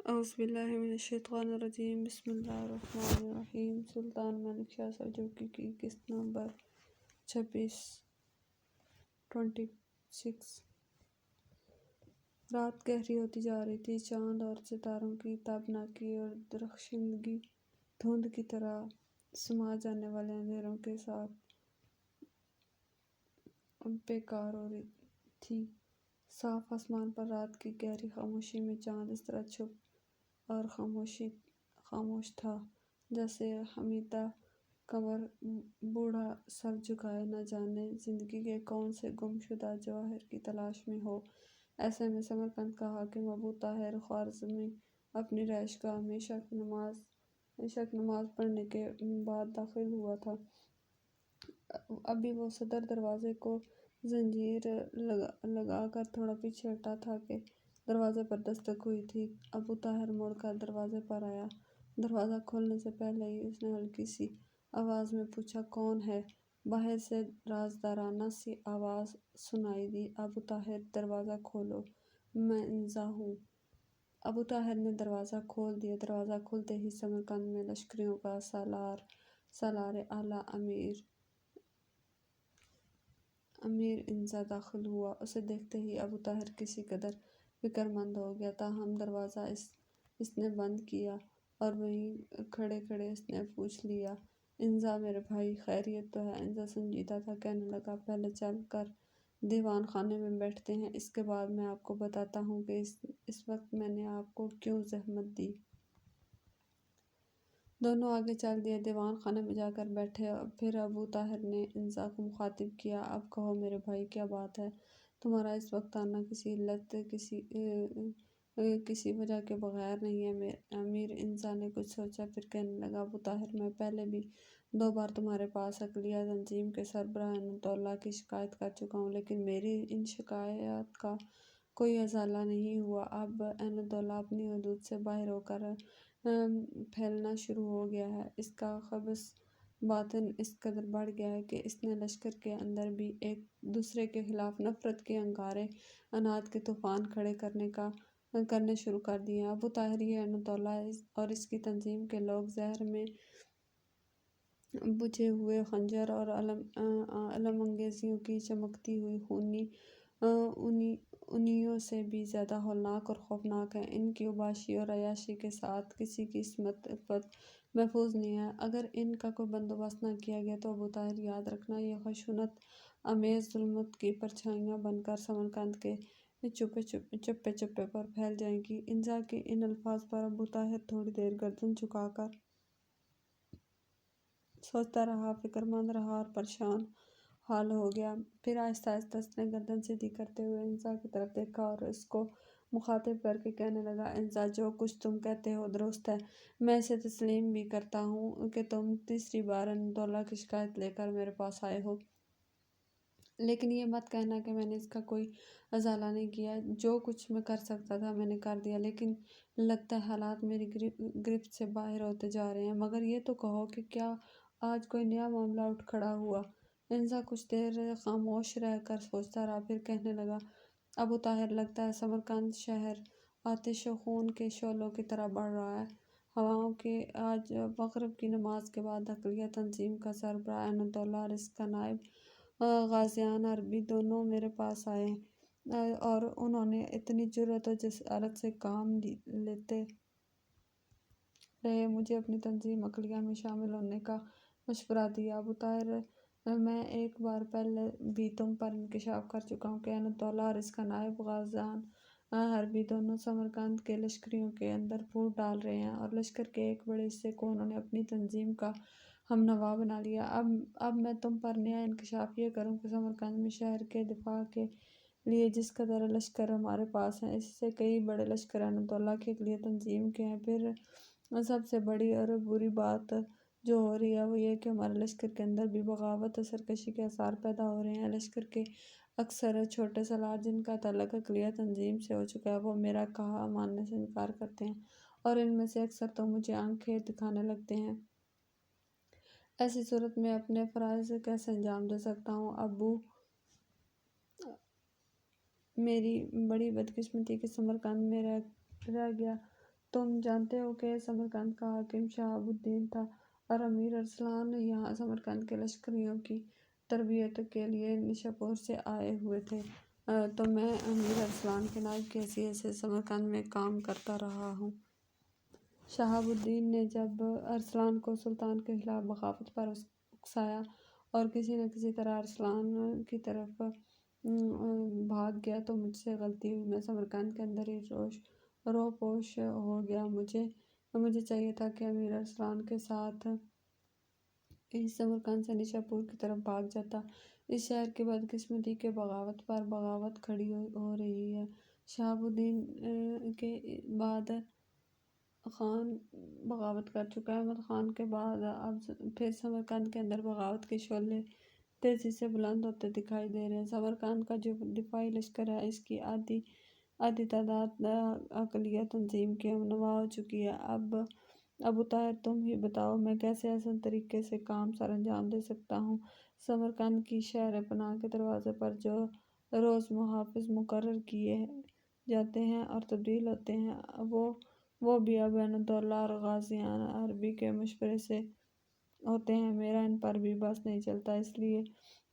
اعوذ باللہ من الشیطان الرجیم، بسم اللہ الرحمن الرحیم۔ سلطان ملک شاہ سلجوقی کی قسط نمبر 26۔ رات گہری ہوتی جا رہی تھی۔ چاند اور ستاروں کی تابناکی اور درخشندگی دھند کی طرح سما جانے والے اندھیروں کے ساتھ بیکار ہو رہی تھی۔ صاف آسمان پر رات کی گہری خاموشی میں چاند اس طرح چھپ اور خاموش تھا جیسے حمیدہ قمر بوڑھا سر جھکائے نہ جانے زندگی کے کون سے گم شدہ جواہر کی تلاش میں ہو۔ ایسے میں سمرقند کا حاکم ابو طاہر خوارزمی اپنی رہائش گاہ میں عشاء کی نماز پڑھنے کے بعد داخل ہوا تھا۔ ابھی وہ صدر دروازے کو زنجیر لگا کر تھوڑا پیچھے ہٹا تھا کہ دروازے پر دستک ہوئی تھی۔ ابو طاہر مڑ کر دروازے پر آیا۔ دروازہ کھولنے سے پہلے ہی اس نے ہلکی سی آواز میں پوچھا، کون ہے؟ باہر سے رازدارانہ سی آواز سنائی دی، ابو طاہر دروازہ کھولو، میں انزا ہوں۔ ابو طاہر نے دروازہ کھول دیا۔ دروازہ کھلتے ہی سمرقند میں لشکریوں کا سالار اعلیٰ امیر انزا داخل ہوا۔ اسے دیکھتے ہی ابو طاہر کسی قدر فکر مند ہو گیا، تاہم دروازہ اس نے بند کیا اور وہیں کھڑے کھڑے اس نے پوچھ لیا، انزا میرے بھائی، خیریت تو ہے؟ انزا سنجیدہ تھا، کہنے لگا، پہلے چل کر دیوان خانے میں بیٹھتے ہیں، اس کے بعد میں آپ کو بتاتا ہوں کہ اس وقت میں نے آپ کو کیوں زحمت دی۔ دونوں آگے چل دیے، دیوان خانے میں جا کر بیٹھے۔ پھر ابو طاہر نے انزا کو مخاطب کیا، اب کہو میرے بھائی، کیا بات ہے؟ تمہارا اس وقت آنا کسی علت کسی وجہ کے بغیر نہیں ہے۔ امیر انزا نے کچھ سوچا، پھر کہنے لگا، ابو طاہر، میں پہلے بھی 2 بار تمہارے پاس عقلیہ تنظیم کے سربراہ عنایت اللہ کی شکایت کر چکا ہوں، لیکن میری ان شکایات کا کوئی ازالہ نہیں ہوا۔ اب عنایت اللہ اپنی حدود سے باہر ہو کر پھیلنا شروع ہو گیا ہے۔ اس کا خبث باطن اس قدر بڑھ گیا ہے کہ اس نے لشکر کے اندر بھی ایک دوسرے کے خلاف نفرت کے انگارے، عناد کے طوفان کھڑے کرنے شروع کر دیے ہیں۔ ابو طاہر، یہ عنایت اللہ اور اس کی تنظیم کے لوگ زہر میں بجھے ہوئے خنجر اور علم انگیزیوں کی چمکتی ہوئی خونی انگلیوں سے بھی زیادہ ہولناک اور خوفناک ہیں۔ ان کی اوباشی اور عیاشی کے ساتھ کسی کی عصمت عفت محفوظ نہیں ہے۔ اگر ان کا کوئی بندوبست نہ کیا گیا تو ابو طاہر یاد رکھنا، یہ خشونت آمیز ظلمت کی پرچھائیاں بن کر سمرقند کے چپے پر پھیل جائیں گی۔ انزا کے ان الفاظ پر ابو طاہر تھوڑی دیر گردن جھکا کر سوچتا رہا، فکر مند رہا اور پریشان حال ہو گیا۔ پھر آہستہ آہستہ اس نے گردن سیدھی کرتے ہوئے انزا کی طرف دیکھا اور اس کو مخاطب کر کے کہنے لگا، انزا، جو کچھ تم کہتے ہو درست ہے۔ میں اسے تسلیم بھی کرتا ہوں کہ تم تیسری بار عنایت اللہ کی شکایت لے کر میرے پاس آئے ہو، لیکن یہ مت کہنا کہ میں نے اس کا کوئی ازالہ نہیں کیا۔ جو کچھ میں کر سکتا تھا میں نے کر دیا، لیکن لگتا ہے حالات میری گرفت سے باہر ہوتے جا رہے ہیں۔ مگر یہ تو کہو کہ کیا آج کوئی نیا معاملہ اٹھ کھڑا ہوا؟ انزا کچھ دیر خاموش رہ کر سوچتا رہا، پھر کہنے لگا، ابو طاہر، لگتا ہے سمرقند شہر آتش و خون کے شعلوں کی طرح بڑھ رہا ہے۔ ہواؤں کے آج مغرب کی نماز کے بعد عقلیہ تنظیم کا سربراہ عنایت اللہ اور اس کا نائب غازیان عربی دونوں میرے پاس آئے اور انہوں نے اتنی جرأت و جسارت سے کام لیتے رہے مجھے اپنی تنظیم عقلیہ میں شامل ہونے کا مشورہ دیا۔ ابو طاہر، میں ایک بار پہلے بھی تم پر انکشاف کر چکا ہوں کہ عنایت اللہ اور اس کا نائب غازیان عربی دونوں سمرقند کے لشکریوں کے اندر پھوٹ ڈال رہے ہیں اور لشکر کے ایک بڑے حصے کو انہوں نے اپنی تنظیم کا ہمنوا بنا لیا۔ اب میں تم پر نیا انکشاف یہ کروں کہ سمرقند میں شہر کے دفاع کے لیے جس قدر لشکر ہمارے پاس ہیں، اس سے کئی بڑے لشکر عنایت اللہ کی عقلیہ تنظیم کے ہیں۔ پھر سب سے بڑی اور بری بات جو ہو رہی ہے وہ یہ کہ ہمارے لشکر کے اندر بھی بغاوت اور سرکشی کے آثار پیدا ہو رہے ہیں۔ لشکر کے اکثر چھوٹے سالار جن کا تعلق عقلیہ تنظیم سے ہو چکا ہے، وہ میرا کہا ماننے سے انکار کرتے ہیں اور ان میں سے اکثر تو مجھے آنکھیں دکھانے لگتے ہیں۔ ایسی صورت میں اپنے فرائض کیسے انجام دے سکتا ہوں؟ ابو، میری بڑی بدقسمتی کہ سمرقند میں رہ گیا تم جانتے ہو کہ سمرقند کا حاکم شہاب الدین تھا اور امیر ارسلان یہاں سمرقند کے لشکریوں کی تربیت کے لیے نشاپور سے آئے ہوئے تھے۔ تو میں امیر ارسلان کے نائب کی حیثیت سے سمرقند میں کام کرتا رہا ہوں۔ شہاب الدین نے جب ارسلان کو سلطان کے خلاف بغاوت پر اکسایا اور کسی نہ کسی طرح ارسلان کی طرف بھاگ گیا تو مجھ سے غلطی ہوئی۔ میں سمرقند کے اندر ہی روپوش ہو گیا۔ مجھے چاہیے تھا کہ امیر ارسلان کے ساتھ اس سمرقند سے نشاپور کی طرف بھاگ جاتا۔ اس شہر کی بدقسمتی کے بغاوت پر بغاوت کھڑی ہو رہی ہے۔ شہاب الدین کے بعد خان بغاوت کر چکا ہے۔ احمد خان کے بعد اب پھر سمرقند کے اندر بغاوت کے شعلے تیزی سے بلند ہوتے دکھائی دے رہے ہیں۔ سمرقند کا جو دفاعی لشکر ہے اس کی آدھی تعداد اقلیت تنظیم کی ہمنوا ہو چکی ہے۔ اب ابو طاہر تم ہی بتاؤ میں کیسے احسن طریقے سے کام سر انجام دے سکتا ہوں۔ سمرقند کی شہر پناہ کے دروازے پر جو روز محافظ مقرر کیے جاتے ہیں اور تبدیل ہوتے ہیں وہ بھی اب عینالدولہ اور غازیان حربی کے مشورے سے ہوتے ہیں۔ میرا ان پر بھی بس نہیں چلتا، اس لیے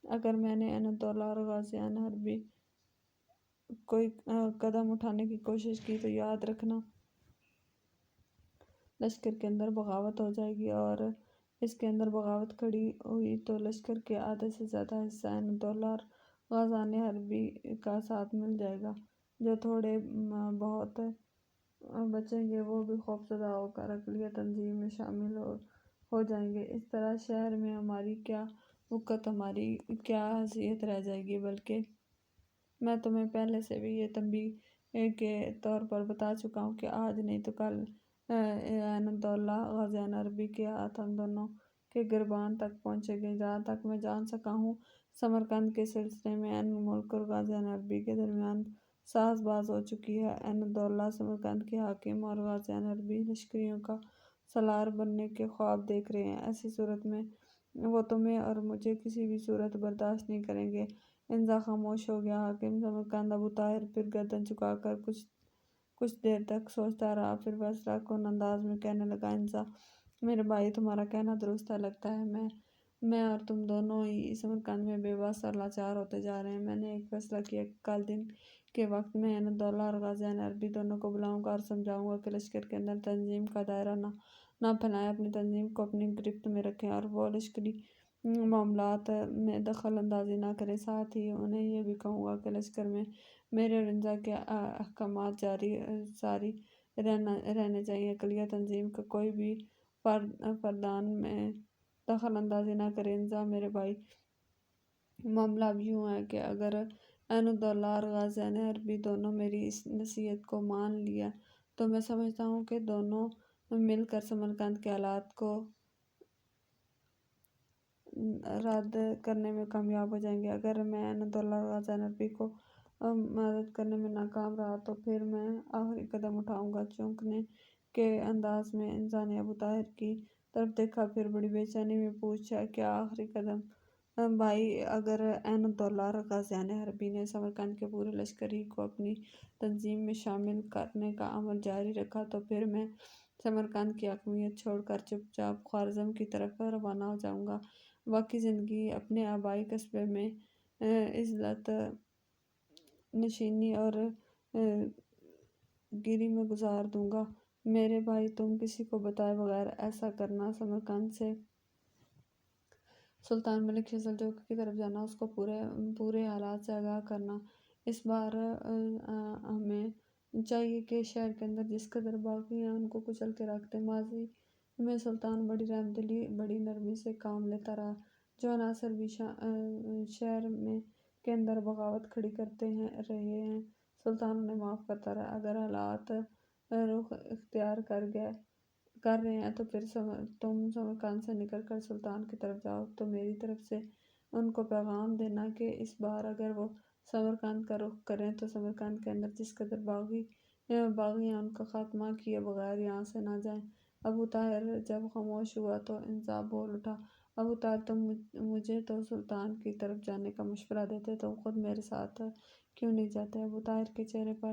اگر میں نے عینالدولہ اور غازیان حربی کوئی قدم اٹھانے کی کوشش کی تو یاد رکھنا لشکر کے اندر بغاوت ہو جائے گی، اور اس کے اندر بغاوت کھڑی ہوئی تو لشکر کے آدھے سے زیادہ حصہ عینالدولہ اور غازیان حربی کا ساتھ مل جائے گا۔ جو تھوڑے بہت بچیں گے وہ بھی خوفزدہ ہو کر اقلیت تنظیم میں شامل ہو جائیں گے۔ اس طرح شہر میں ہماری کیا وقت، ہماری کیا حیثیت رہ جائے گی۔ بلکہ میں تمہیں پہلے سے بھی یہ تنبیہ کے طور پر بتا چکا ہوں کہ آج نہیں تو کل عینالدولہ غازیان حربی کے ہاتھ ہم دونوں کے گربان تک پہنچے گے۔ جہاں تک میں جان سکا ہوں سمرقند کے سلسلے میں عین الملک اور غازیان حربی کے درمیان ساز باز ہو چکی ہے۔ عینالدولہ سمرقند کے حاکم اور غازیان حربی لشکریوں کا سالار بننے کے خواب دیکھ رہے ہیں۔ ایسی صورت میں وہ تمہیں اور مجھے کسی بھی صورت برداشت نہیں کریں گے۔ انزا خاموش ہو گیا۔ حاکم سمرقند ابو طاہر پھر گردن جھکا کر کچھ دیر تک سوچتا رہا، پھر فیصلہ کن انداز میں کہنے لگا، انزا میرے بھائی تمہارا کہنا درست ہے۔ لگتا ہے میں اور تم دونوں ہی سمرقند میں بے بس اور لاچار ہوتے جا رہے ہیں۔ میں نے ایک فیصلہ کیا کہ کل دن کے وقت میں عینالدولہ اور غازیان حربی دونوں کو بلاؤں گا اور سمجھاؤں گا کہ لشکر کے اندر تنظیم کا دائرہ نہ پھیلائیں، اپنی تنظیم کو اپنی گرفت میں رکھیں اور وہ لشکری معاملات میں دخل اندازی نہ کریں۔ ساتھ ہی انہیں یہ بھی کہوں گا کہ لشکر میں میرے اور انزا کے احکامات ساری رہنے چاہئیں۔ اقلیت تنظیم کا کوئی بھی فردان میں دخل اندازی نہ کرے۔ انزا میرے بھائی، معاملہ اب یوں ہے کہ اگر عینالدولہ اور غازیان حربی دونوں میری اس نصیحت کو مان لیا تو میں سمجھتا ہوں کہ دونوں مل کر سمرقند کے حالات کو رد کرنے میں کامیاب ہو جائیں گے۔ اگر میں عینالدولہ اور غازیان حربی کو مدد کرنے میں ناکام رہا تو پھر میں آخری قدم اٹھاؤں گا۔ چونکنے کے انداز میں انزا نے ابو طاہر کی طرف دیکھا، پھر بڑی بے چینی میں پوچھا، کیا آخری قدم؟ بھائی، اگر عینالدولہ اور غازیان حربی نے سمرقند کے پورے لشکر ہی کو اپنی تنظیم میں شامل کرنے کا عمل جاری رکھا تو پھر میں سمرقند کی حاکمیت چھوڑ کر چپ چاپ خوارزم کی طرف روانہ ہو جاؤں گا۔ باقی زندگی اپنے آبائی قصبے میں عزلت نشینی اور گیری میں گزار دوں گا۔ میرے بھائی، تم کسی کو بتائے بغیر ایسا کرنا، سمرقند سے سلطان ملک شاہ سلجوقی کی طرف جانا، اس کو پورے حالات سے آگاہ کرنا۔ اس بار ہمیں چاہیے کہ شہر کے اندر جس قدر باغی ہیں ان کو کچل کے رکھ دیں۔ ماضی میں سلطان بڑی رحمدلی، بڑی نرمی سے کام لیتا رہا۔ جو عناصر بھی شہر کے اندر بغاوت کھڑی کرتے رہے ہیں سلطان انہیں معاف کرتا رہا۔ اگر حالات رخ اختیار کر رہے ہیں تو پھر تم سمرقند سے نکل کر سلطان کی طرف جاؤ تو میری طرف سے ان کو پیغام دینا کہ اس بار اگر وہ سمرقند کا رخ کریں تو سمرقند کے اندر جس قدر باغی ہیں ان کا خاتمہ کیے بغیر یہاں سے نہ جائیں۔ ابو طاہر جب خاموش ہوا تو انزا بول اٹھا، ابو طاہر تم مجھے تو سلطان کی طرف جانے کا مشورہ دیتے، تم خود میرے ساتھ کیوں نہیں جاتے؟ ابو طاہر کے چہرے پر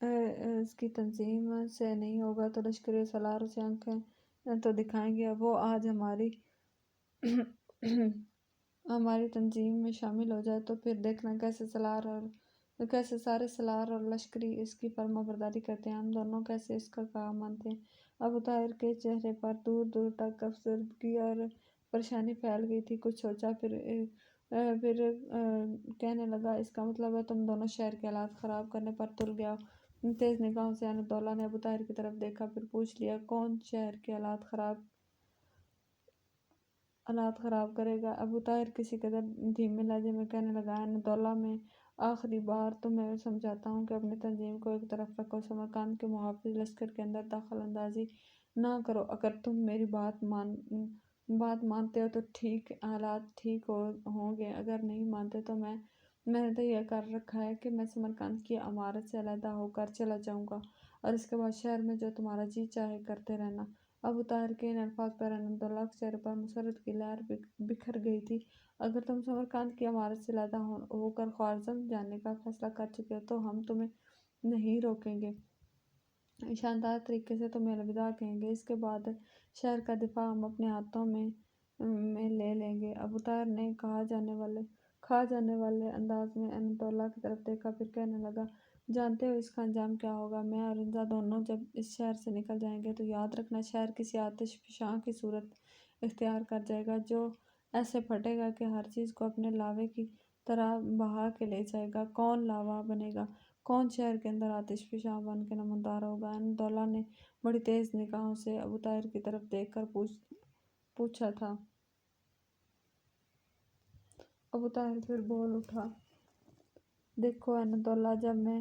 اس کی تنظیم سے نہیں ہوگا تو لشکری سالار اسے آنکھیں تو دکھائیں گے۔ وہ آج ہماری تنظیم میں شامل ہو جائے تو پھر دیکھنا کیسے سارے سالار اور لشکری اس کی فرما برداری کرتے ہیں، ہم دونوں کیسے اس کا کام مانتے ہیں۔ ابو طاہر کے چہرے پر دور دور تک افسردگی اور پریشانی پھیل گئی تھی۔ کچھ سوچا، پھر کہنے لگا، اس کا مطلب ہے تم دونوں شہر کے حالات خراب کرنے پر تل گئے ہو۔ تیز نگاہوں سے عینت اللہ نے ابو طاہر کی طرف دیکھا، پھر پوچھ لیا، کون شہر کے حالات خراب کرے گا؟ ابو طاہر کسی قدر دھیمے لہجے میں کہنے لگا، عینت اللہ، میں آخری بار تمہیں سمجھاتا ہوں کہ اپنی تنظیم کو ایک طرف رکھو، سمرقند کے محافظ لشکر کے اندر دخل اندازی نہ کرو۔ اگر تم میری بات مانتے ہو تو حالات ٹھیک ہوں گے، اگر نہیں مانتے تو میں نے تو یہ کر رکھا ہے کہ میں سمرقند کی عمارت سے علیحدہ ہو کر چلا جاؤں گا، اور اس کے بعد شہر میں جو تمہارا جی چاہے کرتے رہنا۔ ابو طاہر کے ان الفاظ پر عینت اللہ کے چہرے پر مسرت کی لہر بکھر گئی تھی۔ اگر تم سمرقند کی عمارت سے علیحدہ ہو کر خوارزم جانے کا فیصلہ کر چکے ہو تو ہم تمہیں نہیں روکیں گے، شاندار طریقے سے تمہیں الوداع کہیں گے، اس کے بعد شہر کا دفاع ہم اپنے ہاتھوں میں لے لیں گے۔ ابو طاہر نے کھا جانے والے انداز میں عینت اللہ کی طرف دیکھا، پھر کہنے لگا، جانتے ہو اس کا انجام کیا ہوگا؟ میں اور انزا دونوں جب اس شہر سے نکل جائیں گے تو یاد رکھنا، شہر کسی آتش فشاں کی صورت اختیار کر جائے گا جو ایسے پھٹے گا کہ ہر چیز کو اپنے لاوے کی طرح بہا کے لے جائے گا۔ کون لاوا بنے گا؟ کون شہر کے اندر آتش فشاں بن کے نمودار ہوگا؟ عینت اللہ نے بڑی تیز نگاہوں سے ابو طاہر کی طرف دیکھ کر پوچھا تھا۔ ابو طاہر پھر بول اٹھا، دیکھو عینت اللہ، جب میں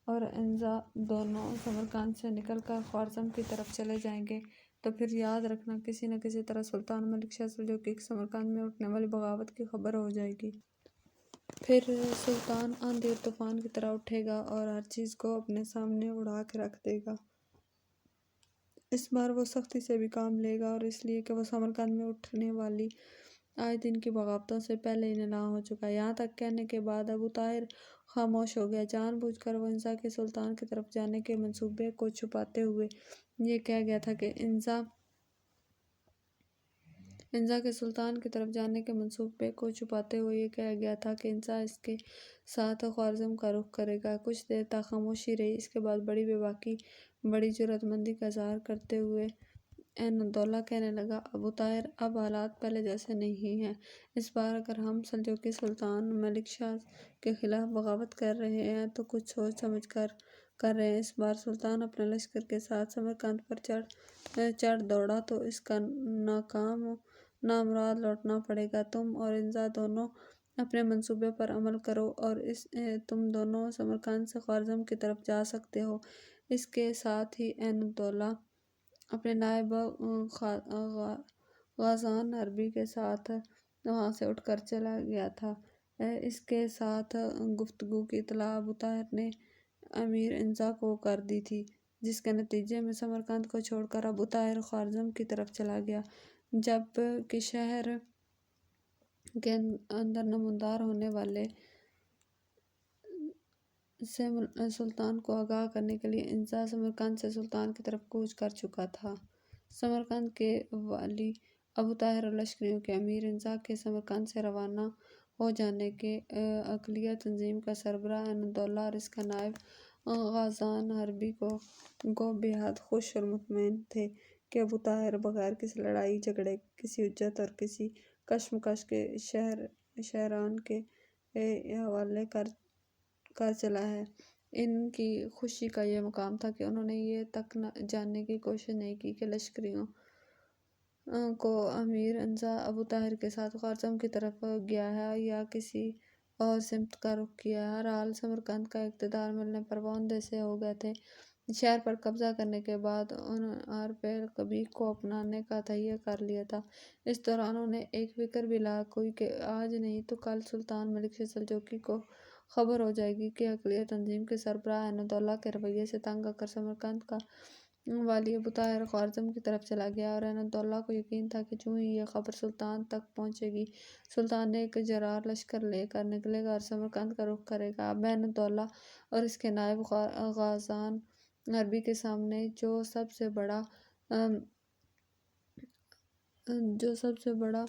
اور انزا دونوں سمرقند سے نکل کر خوارزم کی طرف چلے جائیں گے تو پھر یاد رکھنا، کسی نہ کسی طرح سلطان ملک شاہ سلجوقی کی سمرقند میں اٹھنے والی بغاوت کی خبر ہو جائے گی۔ پھر سلطان آندھی اور طوفان کی طرح اٹھے گا اور ہر چیز کو اپنے سامنے اڑا کے رکھ دے گا۔ اس بار وہ سختی سے بھی کام لے گا، اور اس لیے کہ وہ سمرقند میں اٹھنے والی آئے دن کی بغاوتوں سے پہلے ہی نالاں ہو چکا ہے۔ یہاں تک کہنے کے بعد ابو طاہر خاموش ہو گیا۔ جان بوجھ کر وہ انزا کے سلطان کی طرف جانے کے منصوبے کو چھپاتے ہوئے یہ کہہ گیا تھا کہ انزا اس کے ساتھ خوارزم کا رخ کرے گا۔ کچھ دیر تک خاموشی رہی، اس کے بعد بڑی بے باکی، بڑی جرأت مندی کا اظہار کرتے ہوئے عینت اللہ کہنے لگا، ابو طاہر، اب حالات پہلے جیسے نہیں ہیں۔ اس بار اگر ہم سلجوقی سلطان ملک شاہ کے خلاف بغاوت کر رہے ہیں تو کچھ سوچ سمجھ کر رہے ہیں۔ اس بار سلطان اپنے لشکر کے ساتھ سمرقند پر چڑھ دوڑا تو اس کا ناکام نامراد لوٹنا پڑے گا۔ تم اور انزا دونوں اپنے منصوبے پر عمل کرو اور تم دونوں سمرقند سے خوارزم کی طرف جا سکتے ہو۔ اس کے ساتھ ہی عینت اللہ اپنے نائب غازان حربی کے ساتھ وہاں سے اٹھ کر چلا گیا تھا۔ اس کے ساتھ گفتگو کی اطلاع ابو طاہر نے امیر انزا کو کر دی تھی، جس کے نتیجے میں سمرقند کو چھوڑ کر ابو طاہر خوارزم کی طرف چلا گیا، جب کہ شہر کے اندر نمودار ہونے والے سے سلطان کو آگاہ کرنے کے لیے انزا سمرقند سے سلطان کی طرف کوچ کر چکا تھا۔ سمرقند کے والی ابو طاہر اور لشکریوں کے امیر انزا کے سمرقند سے روانہ ہو جانے کے عقلیہ تنظیم کا سربراہ عینت اللہ اور اس کا نائب غازان حربی کو بے حد خوش اور مطمئن تھے کہ ابو طاہر بغیر کسی لڑائی جھگڑے، کسی حجت اور کسی کشمکش کے شہران کے حوالے کر چلا ہے۔ ان کی خوشی کا یہ مقام تھا کہ انہوں نے یہ تک جاننے کی کوشش نہیں کی کہ لشکریوں کو امیر انزا ابو طاہر کے ساتھ خوارزم کی طرف گیا ہے یا کسی اور سمت کا رخ کیا ہے۔ ہر حال سمرقند کا اقتدار ملنے پر وہ اندھے سے ہو گئے تھے۔ شہر پر قبضہ کرنے کے بعد انہوں ہر پیر قبیح کو اپنانے کا تہیہ کر لیا تھا۔ اس دوران انہیں ایک فکر بھی لاحق ہوئی کہ آج نہیں تو کل سلطان ملک شاہ سلجوقی کو خبر ہو جائے گی کہ عقلیہ تنظیم کے سربراہ عینت اللہ کے رویے سے تنگ آ کر سمرقند کا والی ابو طاہر خوارزم کی طرف چلا گیا اور عین الدولہ کو یقین تھا کہ جو ہی یہ خبر سلطان تک پہنچے گی سلطان ایک جرار لشکر لے کر نکلے گا اور سمرقند کا رخ کرے گا۔ اب عین الدولہ اور اس کے نائب غازان عربی کے سامنے جو سب سے بڑا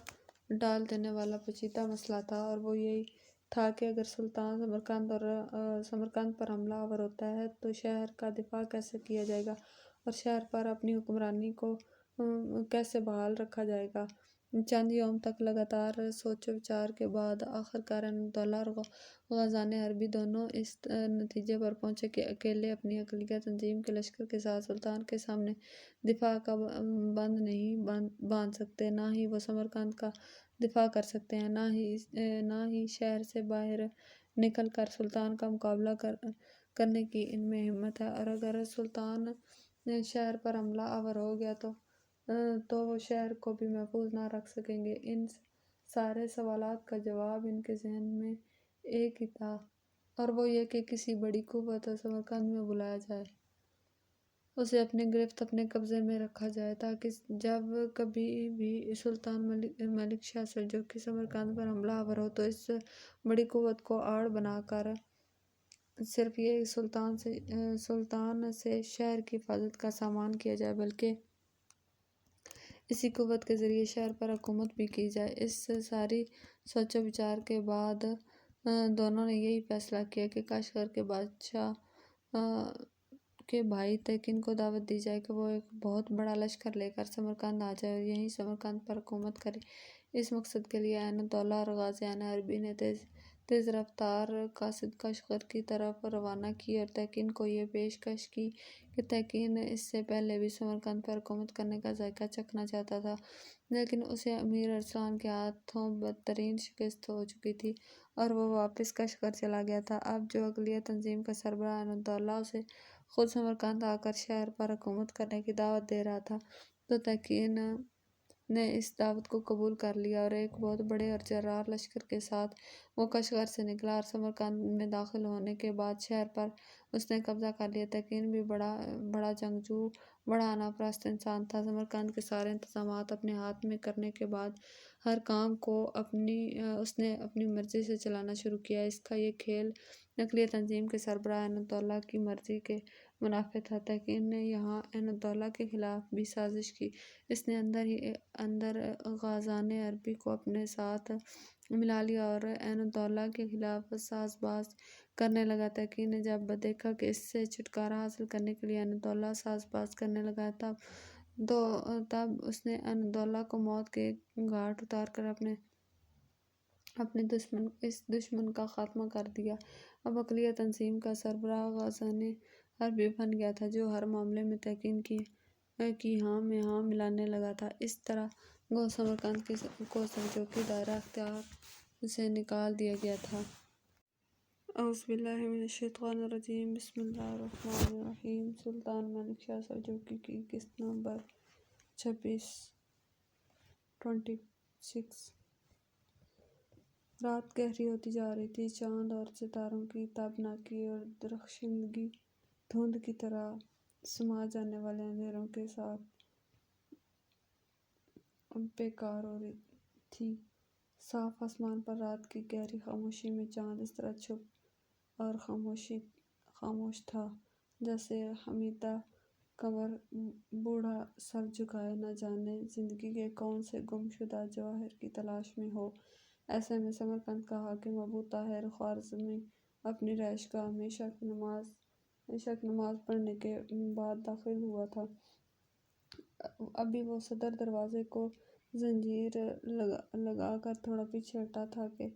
ڈال دینے والا پیچیدہ مسئلہ تھا، اور وہ یہی تھا کہ اگر سلطان سمرقند پر حملہ آور ہوتا ہے تو شہر کا دفاع کیسے کیا جائے گا اور شہر پر اپنی حکمرانی کو کیسے بحال رکھا جائے گا۔ چند یوم تک لگاتار سوچ و بچار کے بعد آخرکار عین الدولہ اور غازان عربی دونوں اس نتیجے پر پہنچے کہ اکیلے اپنی اقلیت تنظیم کے لشکر کے ساتھ سلطان کے سامنے دفاع کا بند نہیں باندھ سکتے، نہ ہی وہ سمرقند کا دفاع کر سکتے ہیں، نہ ہی شہر سے باہر نکل کر سلطان کا مقابلہ کرنے کی ان میں ہمت ہے، اور اگر سلطان شہر پر حملہ آور ہو گیا تو وہ شہر کو بھی محفوظ نہ رکھ سکیں گے۔ ان سارے سوالات کا جواب ان کے ذہن میں ایک ہی تھا، اور وہ یہ کہ کسی بڑی قوت سمرقند میں بلایا جائے، اسے اپنی گرفت اپنے قبضے میں رکھا جائے، تاکہ جب کبھی بھی سلطان ملک شاہ سلجوقی سمرقند پر حملہ آور ہو تو اس بڑی قوت کو آڑ بنا کر صرف یہ سلطان سے شہر کی حفاظت کا سامان کیا جائے بلکہ اسی قوت کے ذریعے شہر پر حکومت بھی کی جائے۔ اس ساری سوچ و بچار کے بعد دونوں نے یہی فیصلہ کیا کہ کاشغر کے بادشاہ کے بھائی تیقن کو دعوت دی جائے کہ وہ ایک بہت بڑا لشکر لے کر سمرقند آ جائے اور یہیں سمرقند پر حکومت کرے۔ اس مقصد کے لیے عین الدولہ اور غازیان عربی نے تیز رفتار قاصد کاشغر کی طرف روانہ کی اور تیقن کو یہ پیشکش کی کہ تیقن اس سے پہلے بھی سمرقند پر حکومت کرنے کا ذائقہ چکھنا چاہتا تھا، لیکن اسے امیر ارسلان کے ہاتھوں بدترین شکست ہو چکی تھی اور وہ واپس کاشغر چلا گیا تھا۔ اب جو اقلیت تنظیم کا سربراہ عین الدولہ اسے خود سمرقند آ کر شہر پر حکومت کرنے کی دعوت دے رہا تھا تو تیقن نے اس دعوت کو قبول کر لیا اور ایک بہت بڑے اور جرار لشکر کے ساتھ وہ کاشغر سے نکلا اور سمرقند میں داخل ہونے کے بعد شہر پر اس نے قبضہ کر لیا۔ تیقن بھی بڑا جنگجو، بڑا انا پرست انسان تھا۔ سمرقند کے سارے انتظامات اپنے ہاتھ میں کرنے کے بعد ہر کام کو اس نے اپنی مرضی سے چلانا شروع کیا۔ اس کا یہ کھیل اقلیت تنظیم کے سربراہ عین الدولہ کی مرضی کے منافی تھا۔ تیقن نے یہاں عین الدولہ کے خلاف بھی سازش کی۔ اس نے اندر ہی اندر غازان عربی کو اپنے ساتھ ملا لیا اور عین الدولہ کے خلاف ساز باز کرنے لگا۔ تیقن نے جب دیکھا کہ اس سے چھٹکارا حاصل کرنے کے لیے عین الدولہ ساز باز کرنے لگا تب اس نے عین الدولہ کو موت کے گھاٹ اتار کر اپنے دشمن کا خاتمہ کر دیا۔ اب اقلیت تنظیم کا سربراہ غازان عربی بن گیا تھا، جو ہر معاملے میں تیقن کی ہاں میں ہاں ملانے لگا تھا۔ اس طرح گو سمرقند کو سلجوقی دائرہ اختیار سے نکال دیا گیا تھا۔ اعوذ باللہ من الشیطان الرجیم، بسم اللہ الرحمن الرحیم۔ سلطان ملک شاہ سلجوقی کی قسط نمبر 26۔ رات گہری ہوتی جا رہی تھی۔ چاند اور ستاروں کی تابناکی اور درخشندگی دھند کی طرح سما جانے والے اندھیروں کے ساتھ بیکار ہو رہی تھی۔ صاف آسمان پر رات کی گہری خاموشی میں چاند اس طرح چھپ اور خاموش تھا جیسے حمیدہ کنور بوڑھا سر جھکائے نہ جانے زندگی کے کون سے گم شدہ جواہر کی تلاش میں ہو۔ ایسے میں سمرقند کا حاکم ابو طاہر خوارزمی اپنی رہائش گاہ میں عشاء کی نماز پڑھنے کے بعد داخل ہوا تھا۔ ابھی وہ صدر دروازے کو زنجیر لگا کر تھوڑا پیچھے ہٹا تھا کہ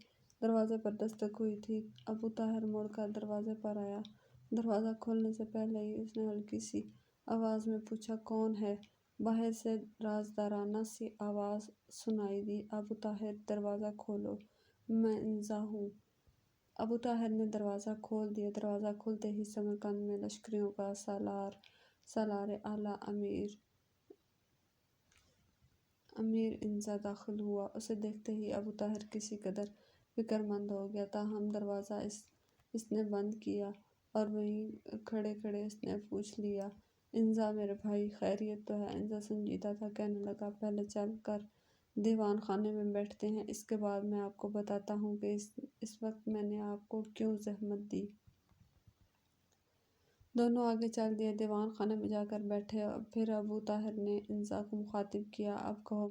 دروازے پر دستک ہوئی تھی۔ ابو طاہر مڑ کر دروازے پر آیا۔ دروازہ کھولنے سے پہلے ہی اس نے ہلکی سی آواز میں پوچھا، کون ہے؟ باہر سے رازدارانہ سی آواز سنائی دی، ابو طاہر دروازہ کھولو، میں انزا ہوں۔ ابو طاہر نے دروازہ کھول دیا۔ دروازہ کھلتے ہی سمرقند میں لشکریوں کا سالار اعلیٰ امیر انزا داخل ہوا۔ اسے دیکھتے ہی ابو طاہر کسی قدر فکر مند ہو گیا، تاہم دروازہ اس نے بند کیا اور وہیں کھڑے کھڑے اس نے پوچھ لیا، انزا میرے بھائی، خیریت تو ہے؟ انزا سنجیدہ تھا، کہنے لگا پہلے چل کر دیوان خانے میں بیٹھتے ہیں، اس کے بعد میں آپ کو بتاتا ہوں کہ اس وقت میں نے آپ کو کیوں زحمت دی۔ دونوں آگے چل دیے، دیوان خانے میں جا کر بیٹھے۔ پھر ابو طاہر نے انزا کو مخاطب کیا، اب کہو